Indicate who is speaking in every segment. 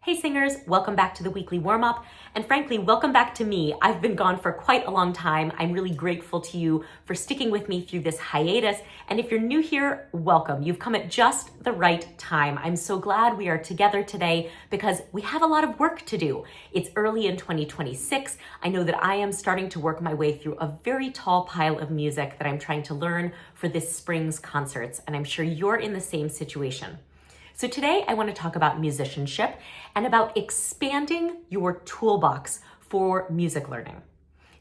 Speaker 1: Hey singers, welcome back to the weekly warm-up, and frankly, welcome back to me. I've been gone for quite a long time. I'm really grateful to you for sticking with me through this hiatus, and if you're new here, welcome. You've come at just the right time. I'm so glad we are together today because we have a lot of work to do. It's early in 2026. I know that I am starting to work my way through a very tall pile of music that I'm trying to learn for this spring's concerts, and I'm sure you're in the same situation. So today I want to talk about musicianship and about expanding your toolbox for music learning.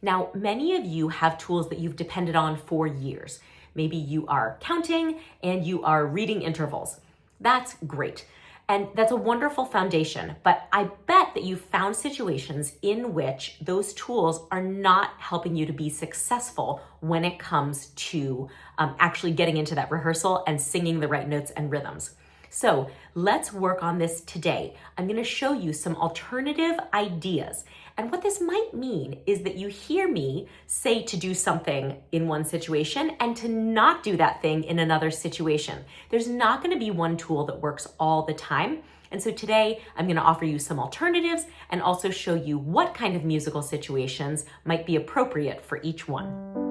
Speaker 1: Now, many of you have tools that you've depended on for years. Maybe you are counting and you are reading intervals. That's great. And that's a wonderful foundation, but I bet that you've found situations in which those tools are not helping you to be successful when it comes to actually getting into that rehearsal and singing the right notes and rhythms. So let's work on this today. I'm going to show you some alternative ideas. And what this might mean is that you hear me say to do something in one situation and to not do that thing in another situation. There's not going to be one tool that works all the time. And so today I'm going to offer you some alternatives and also show you what kind of musical situations might be appropriate for each one.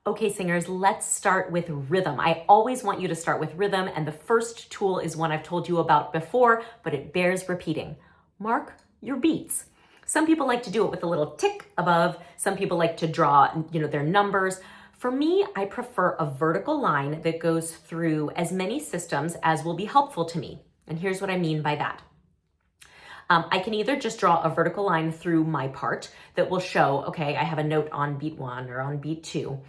Speaker 1: Okay, singers, let's start with rhythm. I always want you to start with rhythm, and the first tool is one I've told you about before, but it bears repeating. Mark your beats. Some people like to do it with a little tick above. Some people like to draw, their numbers. For me, I prefer a vertical line that goes through as many systems as will be helpful to me. And here's what I mean by that. I can either just draw a vertical line through my part that will show, okay, I have a note on beat 1 or on beat 2.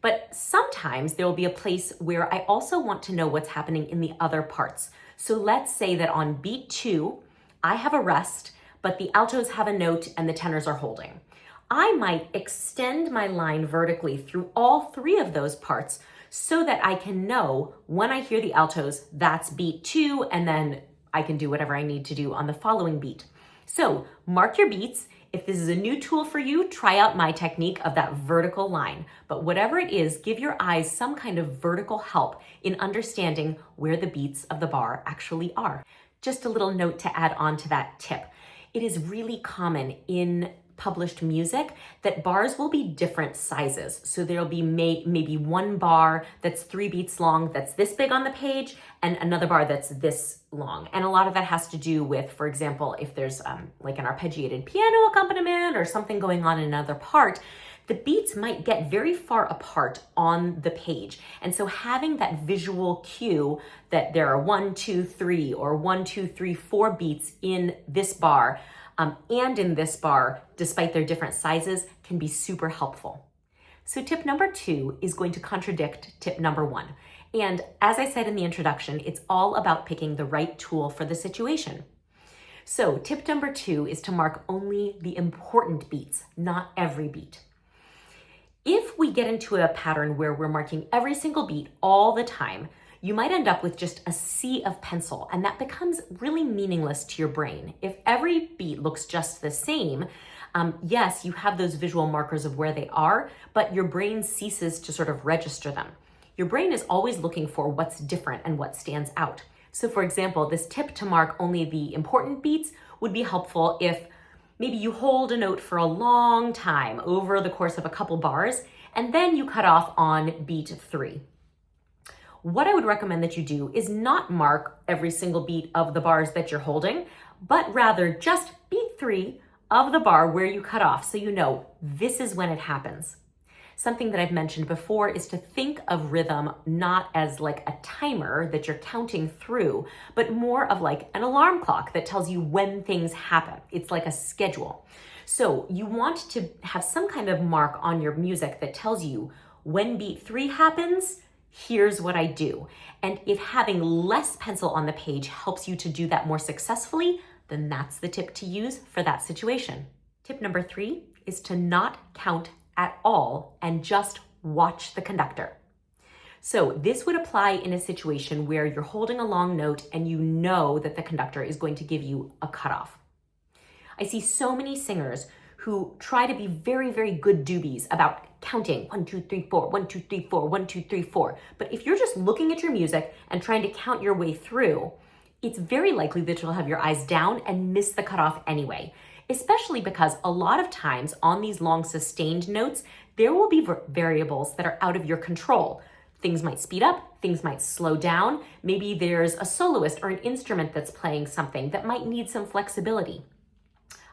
Speaker 1: But sometimes there will be a place where I also want to know what's happening in the other parts. So let's say that on beat 2, I have a rest, but the altos have a note and the tenors are holding. I might extend my line vertically through all 3 of those parts so that I can know when I hear the altos, that's beat 2, and then I can do whatever I need to do on the following beat. So mark your beats. If this is a new tool for you, try out my technique of that vertical line. But whatever it is, give your eyes some kind of vertical help in understanding where the beats of the bar actually are. Just a little note to add on to that tip. It is really common in published music that bars will be different sizes. So there'll be maybe one bar that's 3 beats long that's this big on the page and another bar that's this long. And a lot of that has to do with, for example, if there's like an arpeggiated piano accompaniment or something going on in another part, the beats might get very far apart on the page. And so having that visual cue that there are 1, 2, 3 or 1, 2, 3, 4 beats in this bar and in this bar, despite their different sizes, can be super helpful. So tip number 2 is going to contradict tip number 1. And as I said in the introduction, it's all about picking the right tool for the situation. So tip number 2 is to mark only the important beats, not every beat. If we get into a pattern where we're marking every single beat all the time, you might end up with just a sea of pencil, and that becomes really meaningless to your brain. If every beat looks just the same, yes, you have those visual markers of where they are, but your brain ceases to sort of register them. Your brain is always looking for what's different and what stands out. So for example, this tip to mark only the important beats would be helpful if maybe you hold a note for a long time over the course of a couple bars, and then you cut off on beat 3. What I would recommend that you do is not mark every single beat of the bars that you're holding, but rather just beat 3 of the bar where you cut off so you know this is when it happens. Something that I've mentioned before is to think of rhythm not as like a timer that you're counting through, but more of like an alarm clock that tells you when things happen. It's like a schedule. So you want to have some kind of mark on your music that tells you when beat 3 happens, here's what I do. And if having less pencil on the page helps you to do that more successfully, then that's the tip to use for that situation. Tip number 3 is to not count at all and just watch the conductor. So this would apply in a situation where you're holding a long note and you know that the conductor is going to give you a cutoff. I see so many singers who try to be very, very good doobies about counting 1, 2, 3, 4, 1, 2, 3, 4, 1, 2, 3, 4. But if you're just looking at your music and trying to count your way through, it's very likely that you'll have your eyes down and miss the cutoff anyway, especially because a lot of times on these long sustained notes, there will be variables that are out of your control. Things might speed up, things might slow down. Maybe there's a soloist or an instrument that's playing something that might need some flexibility.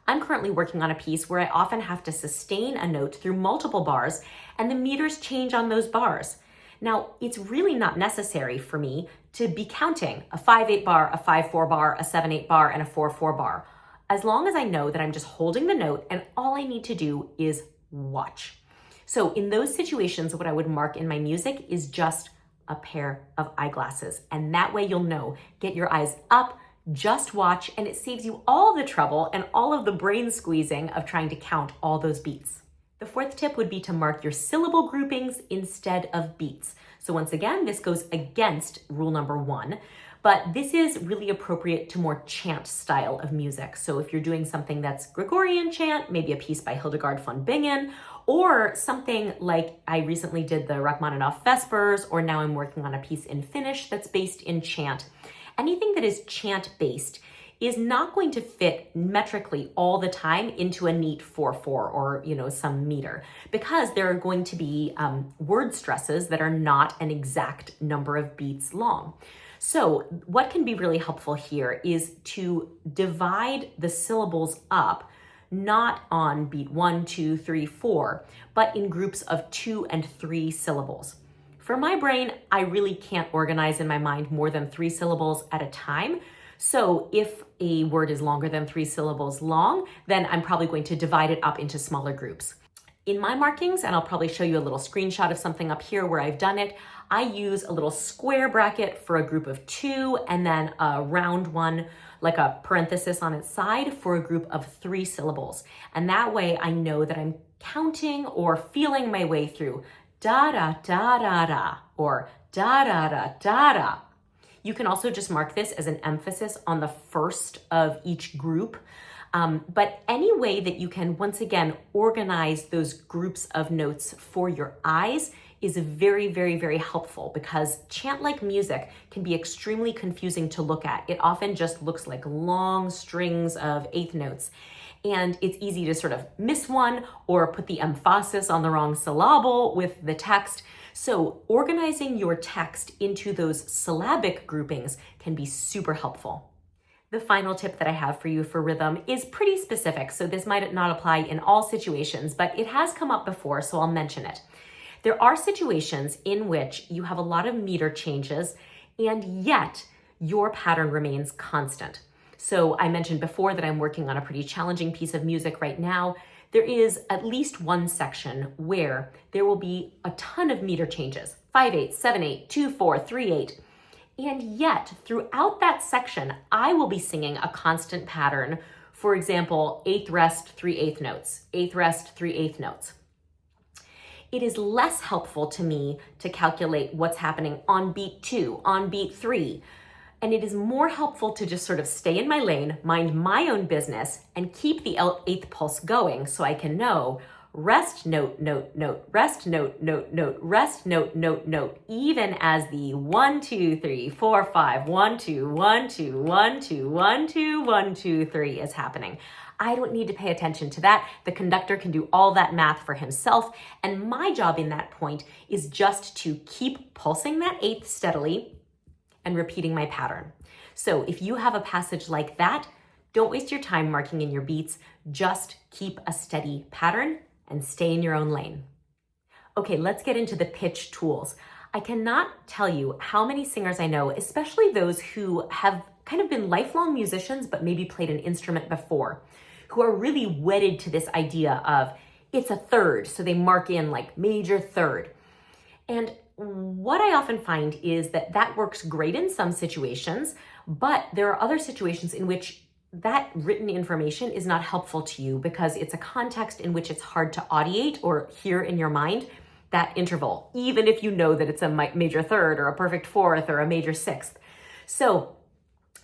Speaker 1: I'm currently working on a piece where I often have to sustain a note through multiple bars, and the meters change on those bars. Now, it's really not necessary for me to be counting a 5/8 bar, a 5/4 bar, a 7/8 bar, and a 4/4 bar, as long as I know that I'm just holding the note and all I need to do is watch. So in those situations, what I would mark in my music is just a pair of eyeglasses. And that way you'll know, get your eyes up, just watch, and it saves you all the trouble and all of the brain squeezing of trying to count all those beats. The fourth tip would be to mark your syllable groupings instead of beats. So once again, this goes against rule number 1, but this is really appropriate to more chant style of music. So if you're doing something that's Gregorian chant, maybe a piece by Hildegard von Bingen, or something like I recently did the Rachmaninoff Vespers, or now I'm working on a piece in Finnish that's based in chant. Anything that is chant-based is not going to fit metrically all the time into a neat 4/4 or some meter, because there are going to be word stresses that are not an exact number of beats long. So what can be really helpful here is to divide the syllables up, not on beat 1, 2, 3, 4, but in groups of 2 and 3 syllables. For my brain, I really can't organize in my mind more than 3 syllables at a time. So if a word is longer than 3 syllables long, then I'm probably going to divide it up into smaller groups. In my markings, and I'll probably show you a little screenshot of something up here where I've done it, I use a little square bracket for a group of 2, and then a round one, like a parenthesis on its side, for a group of 3 syllables. And that way I know that I'm counting or feeling my way through da da da da da, or da da da da da. You can also just mark this as an emphasis on the first of each group. But any way that you can, once again, organize those groups of notes for your eyes is very, very, very helpful, because chant-like music can be extremely confusing to look at. It often just looks like long strings of eighth notes, and it's easy to sort of miss one or put the emphasis on the wrong syllable with the text. So organizing your text into those syllabic groupings can be super helpful. The final tip that I have for you for rhythm is pretty specific, so this might not apply in all situations, but it has come up before, so I'll mention it. There are situations in which you have a lot of meter changes, and yet your pattern remains constant. So I mentioned before that I'm working on a pretty challenging piece of music right now. There is at least one section where there will be a ton of meter changes, 5/8, 7/8, 2/4, 3/8. And yet, throughout that section, I will be singing a constant pattern. For example, 8th rest, 3/8 notes, 8th rest, 3/8 notes. It is less helpful to me to calculate what's happening on beat 2, on beat 3. And it is more helpful to just sort of stay in my lane, mind my own business, and keep the 8th pulse going so I can know rest, note, note, note, rest, note, note, note, rest, note, note, note, even as the 1, 2, 3, 4, 5, 1, 2, 1, 2, 1, 2, 1, 2, 1, 2, 3 is happening. I don't need to pay attention to that. The conductor can do all that math for himself. And my job in that point is just to keep pulsing that 8th steadily and repeating my pattern. So if you have a passage like that, don't waste your time marking in your beats. Just keep a steady pattern and stay in your own lane. Okay, let's get into the pitch tools. I cannot tell you how many singers I know, especially those who have kind of been lifelong musicians but maybe played an instrument before, who are really wedded to this idea of it's a third, so they mark in like major third. And what I often find is that that works great in some situations, but there are other situations in which that written information is not helpful to you because it's a context in which it's hard to audiate or hear in your mind that interval, even if you know that it's a major third or a perfect fourth or a major sixth. So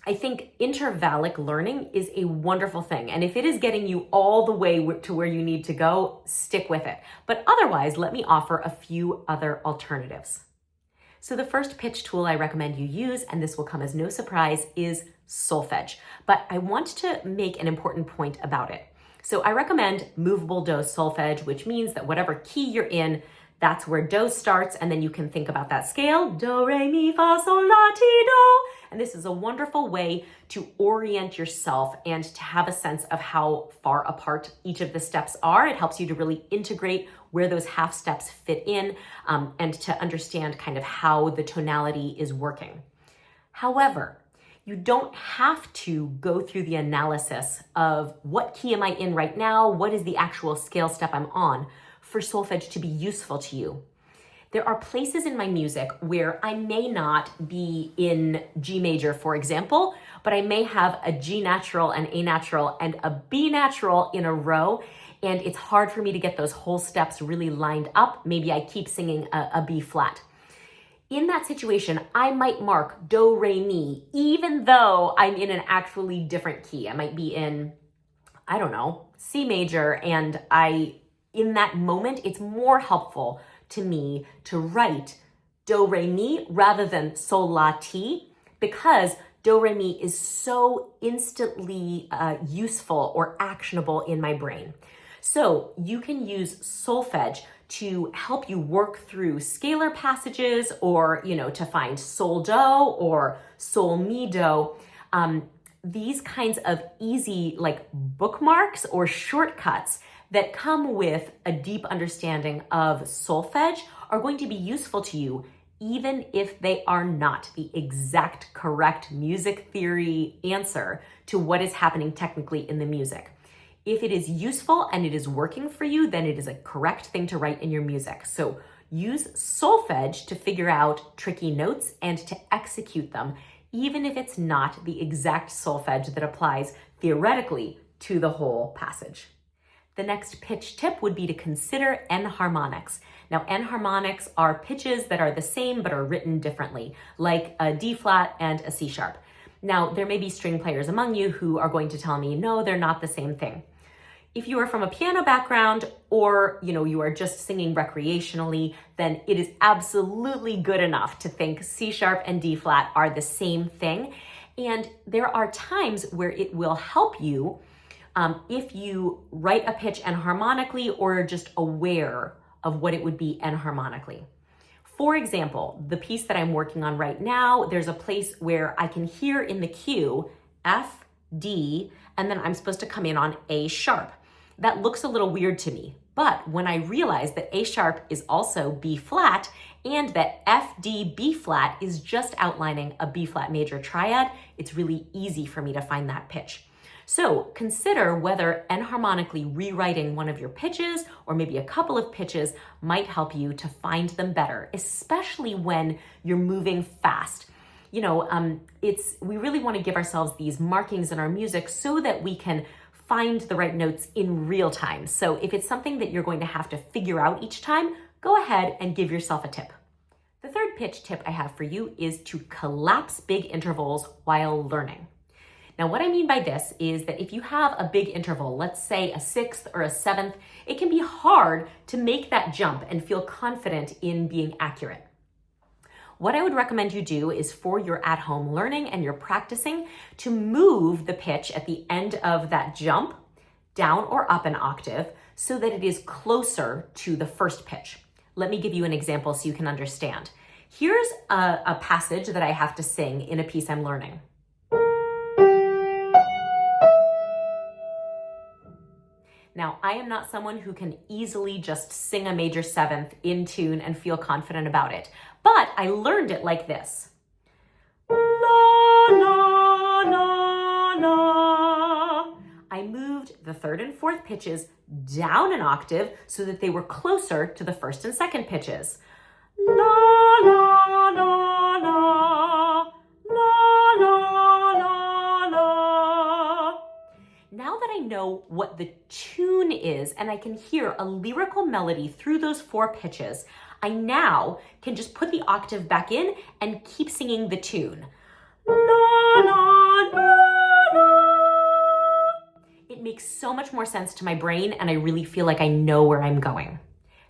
Speaker 1: I think intervallic learning is a wonderful thing. And if it is getting you all the way to where you need to go, stick with it. But otherwise, let me offer a few other alternatives. So the first pitch tool I recommend you use, and this will come as no surprise, is Solfege. But I want to make an important point about it. So I recommend movable do solfege, which means that whatever key you're in, that's where do starts, and then you can think about that scale, do, re, mi, fa, sol, la, ti, do. And this is a wonderful way to orient yourself and to have a sense of how far apart each of the steps are. It helps you to really integrate where those half steps fit in, and to understand kind of how the tonality is working. However, you don't have to go through the analysis of what key am I in right now, what is the actual scale step I'm on, for solfege to be useful to you. There are places in my music where I may not be in G major, for example, but I may have a G natural, an A natural, and a B natural in a row, and it's hard for me to get those whole steps really lined up. Maybe I keep singing a B flat. In that situation, I might mark do, re, mi, even though I'm in an actually different key. I might be in, I don't know, C major, and in that moment, it's more helpful to me to write do, re, mi rather than sol, la, ti, because do, re, mi is so instantly useful or actionable in my brain. So you can use solfege to help you work through scalar passages, or, to find sol do or sol mi do. These kinds of easy like bookmarks or shortcuts that come with a deep understanding of solfege are going to be useful to you, even if they are not the exact correct music theory answer to what is happening technically in the music. If it is useful and it is working for you, then it is a correct thing to write in your music. So use solfege to figure out tricky notes and to execute them, even if it's not the exact solfege that applies theoretically to the whole passage. The next pitch tip would be to consider enharmonics. Now, enharmonics are pitches that are the same but are written differently, like a D flat and a C sharp. Now, there may be string players among you who are going to tell me, no, they're not the same thing. If you are from a piano background, or you are just singing recreationally, then it is absolutely good enough to think C sharp and D flat are the same thing. And there are times where it will help you if you write a pitch enharmonically or are just aware of what it would be enharmonically. For example, the piece that I'm working on right now, there's a place where I can hear in the cue F, D, and then I'm supposed to come in on A sharp. That looks a little weird to me, but when I realize that A sharp is also B flat and that F, D, B flat is just outlining a B flat major triad, it's really easy for me to find that pitch. So consider whether enharmonically rewriting one of your pitches or maybe a couple of pitches might help you to find them better, especially when you're moving fast. We really want to give ourselves these markings in our music so that we can find the right notes in real time. So if it's something that you're going to have to figure out each time, go ahead and give yourself a tip. The third pitch tip I have for you is to collapse big intervals while learning. Now, what I mean by this is that if you have a big interval, let's say a sixth or a seventh, it can be hard to make that jump and feel confident in being accurate. What I would recommend you do is, for your at-home learning and your practicing, to move the pitch at the end of that jump down or up an octave so that it is closer to the first pitch. Let me give you an example so you can understand. Here's a passage that I have to sing in a piece I'm learning. Now, I am not someone who can easily just sing a major seventh in tune and feel confident about it, but I learned it like this. La, la, la, la. I moved the third and fourth pitches down an octave so that they were closer to the first and second pitches. La, la, la, la, la, la, la, la. Now that I know what the tune is and I can hear a lyrical melody through those four pitches, I now can just put the octave back in and keep singing the tune. La, la, It makes so much more sense to my brain, and I really feel like I know where I'm going.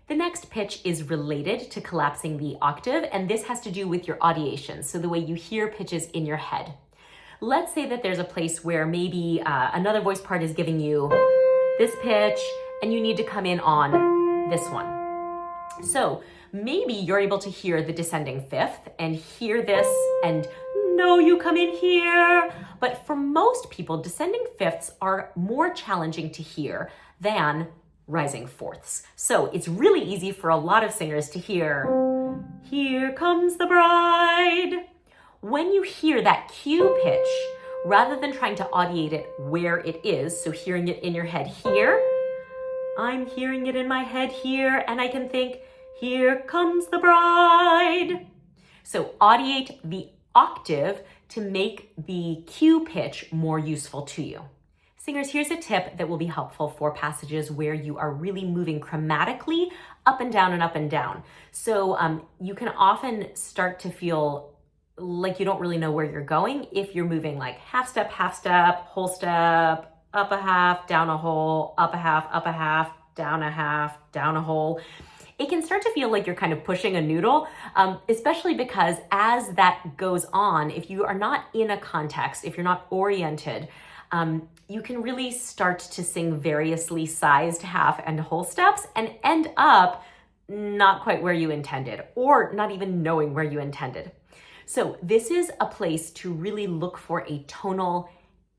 Speaker 1: The next pitch is related to collapsing the octave, and this has to do with your audiation, so the way you hear pitches in your head. Let's say that there's a place where maybe another voice part is giving you this pitch, and you need to come in on this one. So maybe you're able to hear the descending fifth and hear this and know you come in here. But for most people, descending fifths are more challenging to hear than rising fourths. So it's really easy for a lot of singers to hear, "Here comes the bride." When you hear that Q pitch, rather than trying to audiate it where it is, so hearing it in your head here, I'm hearing it in my head here, and I can think, "Here comes the bride." So audiate the octave to make the Q pitch more useful to you. Singers, here's a tip that will be helpful for passages where you are really moving chromatically up and down and up and down. So you can often start to feel like you don't really know where you're going if you're moving like half step, whole step, up a half, down a whole, up a half, down a whole. It can start to feel like you're kind of pushing a noodle, especially because as that goes on, if you are not in a context, if you're not oriented, you can really start to sing variously sized half and whole steps and end up not quite where you intended, or not even knowing where you intended. So this is a place to really look for a tonal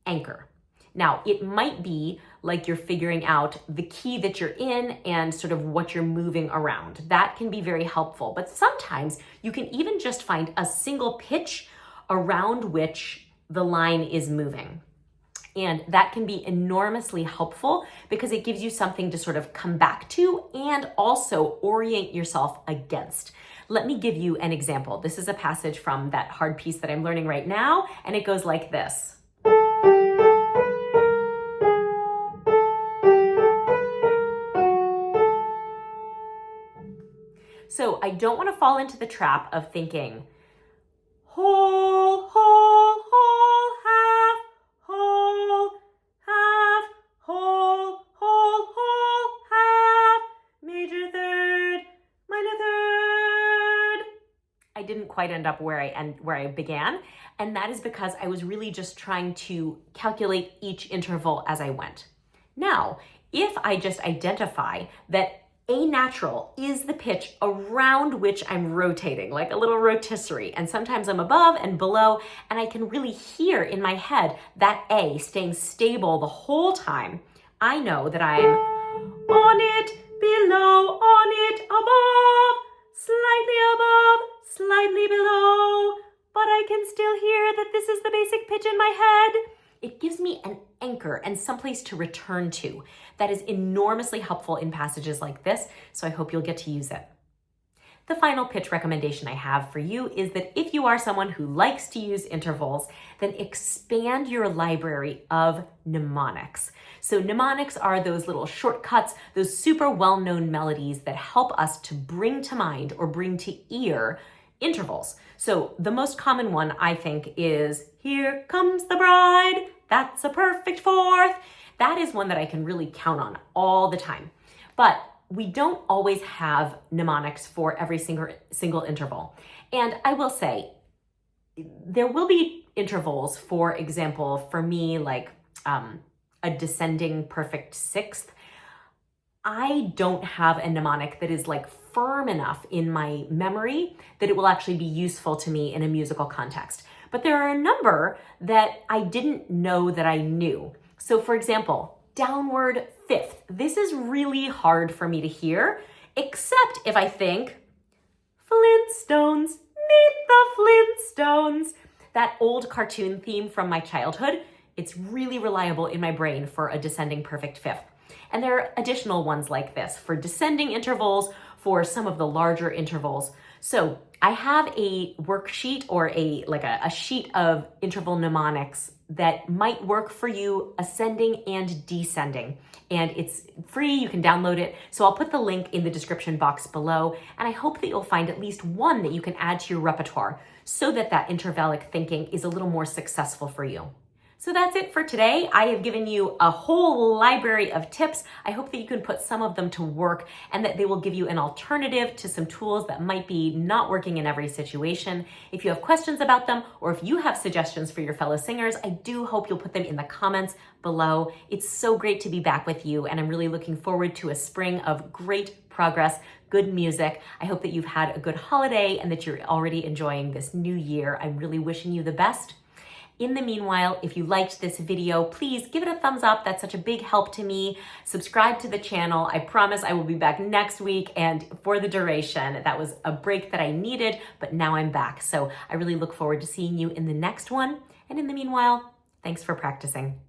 Speaker 1: anchor. Now, it might be like you're figuring out the key that you're in and sort of what you're moving around. That can be very helpful, but sometimes you can even just find a single pitch around which the line is moving. And that can be enormously helpful because it gives you something to sort of come back to and also orient yourself against. Let me give you an example. This is a passage from that hard piece that I'm learning right now, and it goes like this. So I don't want to fall into the trap of thinking, whole, whole, whole, half, whole, half, whole, whole, whole, half, major third, minor third. I didn't quite end up where I began, and that is because I was really just trying to calculate each interval as I went. Now, if I just identify that A natural is the pitch around which I'm rotating, like a little rotisserie, and sometimes I'm above and below, and I can really hear in my head that A staying stable the whole time, I know that I'm on it, below, on it, above, slightly below, but I can still hear that this is the basic pitch in my head. It gives me an anchor and someplace to return to. That is enormously helpful in passages like this, so I hope you'll get to use it. The final pitch recommendation I have for you is that if you are someone who likes to use intervals, then expand your library of mnemonics. So mnemonics are those little shortcuts, those super well-known melodies that help us to bring to mind or bring to ear intervals. So the most common one, I think, is "Here comes the bride, that's a perfect fourth." That is one that I can really count on all the time. But we don't always have mnemonics for every single interval. And I will say, there will be intervals, for example, for me, like a descending perfect sixth. I don't have a mnemonic that is like firm enough in my memory that it will actually be useful to me in a musical context. But there are a number that I didn't know that I knew. So for example, downward fifth. This is really hard for me to hear, except if I think Flintstones, meet the Flintstones. That old cartoon theme from my childhood, it's really reliable in my brain for a descending perfect fifth. And there are additional ones like this for descending intervals, for some of the larger intervals. So I have a worksheet or a sheet of interval mnemonics that might work for you ascending and descending. And it's free, you can download it. So I'll put the link in the description box below. And I hope that you'll find at least one that you can add to your repertoire so that that intervallic thinking is a little more successful for you. So that's it for today. I have given you a whole library of tips. I hope that you can put some of them to work and that they will give you an alternative to some tools that might be not working in every situation. If you have questions about them or if you have suggestions for your fellow singers, I do hope you'll put them in the comments below. It's so great to be back with you, and I'm really looking forward to a spring of great progress, good music. I hope that you've had a good holiday and that you're already enjoying this new year. I'm really wishing you the best. In the meanwhile, if you liked this video, please give it a thumbs up. That's such a big help to me. Subscribe to the channel. I promise I will be back next week and for the duration. That was a break that I needed, but now I'm back. So I really look forward to seeing you in the next one. And in the meanwhile, thanks for practicing.